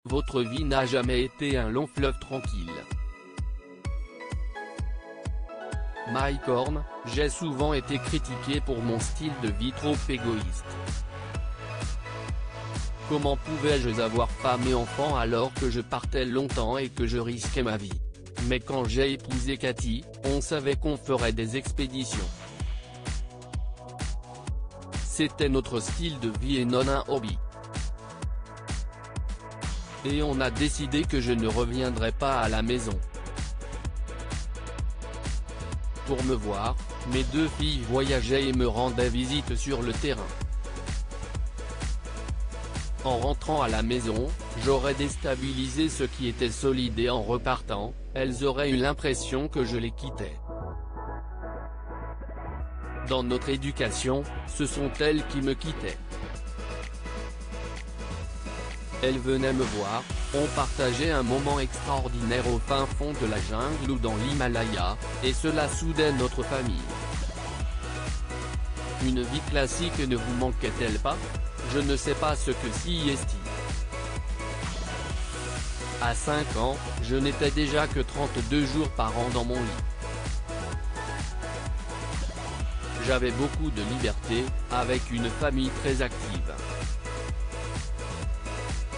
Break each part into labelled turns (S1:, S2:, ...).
S1: Votre vie n'a jamais été un long fleuve tranquille. Mike Horn, j'ai souvent été critiqué pour mon style de vie trop égoïste. Comment pouvais-je avoir femme et enfants alors que je partais longtemps et que je risquais ma vie? Mais quand j'ai épousé Cathy, on savait qu'on ferait des expéditions. C'était notre style de vie et non un hobby. Et on a décidé que je ne reviendrai pas à la maison. Pour me voir, mes deux filles voyageaient et me rendaient visite sur le terrain. En rentrant à la maison, j'aurais déstabilisé ce qui était solide et en repartant, elles auraient eu l'impression que je les quittais. Dans notre éducation, ce sont elles qui me quittaient. Elles venaient me voir, on partageait un moment extraordinaire au fin fond de la jungle ou dans l'Himalaya, et cela soudait notre famille. Une vie classique ne vous manquait-elle pas? Je ne sais pas ce que sieste. À 5 ans, je n'étais déjà que 32 jours par an dans mon lit. J'avais beaucoup de liberté, avec une famille très active.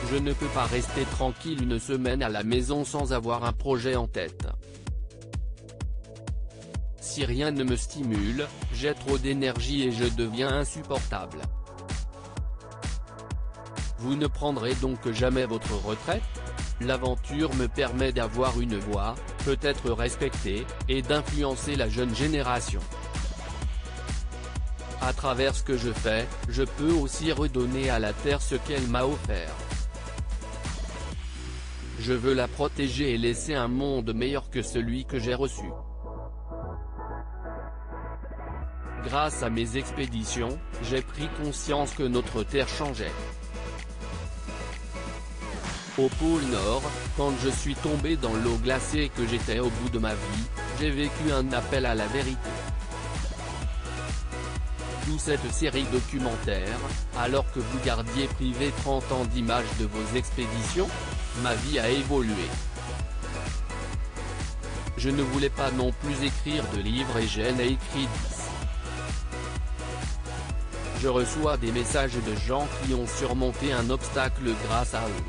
S1: Je ne peux pas rester tranquille une semaine à la maison sans avoir un projet en tête. Si rien ne me stimule, j'ai trop d'énergie et je deviens insupportable. Vous ne prendrez donc jamais votre retraite? L'aventure me permet d'avoir une voix, peut-être respectée, et d'influencer la jeune génération. À travers ce que je fais, je peux aussi redonner à la Terre ce qu'elle m'a offert. Je veux la protéger et laisser un monde meilleur que celui que j'ai reçu. Grâce à mes expéditions, j'ai pris conscience que notre Terre changeait. Au pôle Nord, quand je suis tombé dans l'eau glacée et que j'étais au bout de ma vie, j'ai vécu un appel à la vérité. D'où cette série documentaire, alors que vous gardiez privé 30 ans d'images de vos expéditions, ma vie a évolué. Je ne voulais pas non plus écrire de livres et j'en ai écrit 10. Je reçois des messages de gens qui ont surmonté un obstacle grâce à eux.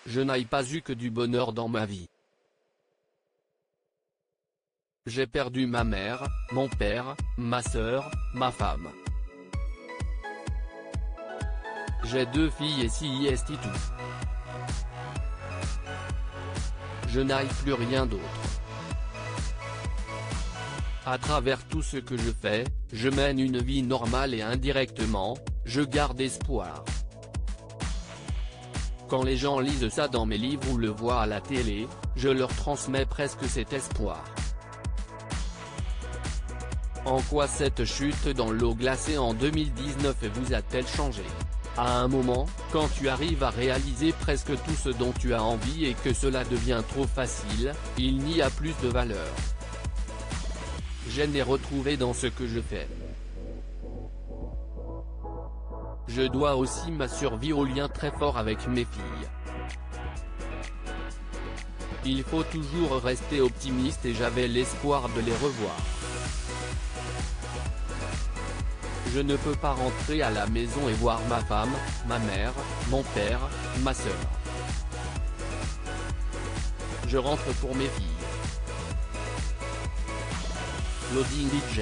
S1: Je n'ai pas eu que du bonheur dans ma vie. J'ai perdu ma mère, mon père, ma sœur, ma femme. J'ai 2 filles et 6 est tout. Je n'ai plus rien d'autre. À travers tout ce que je fais, je mène une vie normale et indirectement, je garde espoir. Quand les gens lisent ça dans mes livres ou le voient à la télé, je leur transmets presque cet espoir. En quoi cette chute dans l'eau glacée en 2019 vous a-t-elle changé? À un moment, quand tu arrives à réaliser presque tout ce dont tu as envie et que cela devient trop facile, il n'y a plus de valeur. Je n'ai retrouvé dans ce que je fais. Je dois aussi ma survie au lien très fort avec mes filles. Il faut toujours rester optimiste et j'avais l'espoir de les revoir. Je ne peux pas rentrer à la maison et voir ma femme, ma mère, mon père, ma sœur. Je rentre pour mes filles. Loading DJ.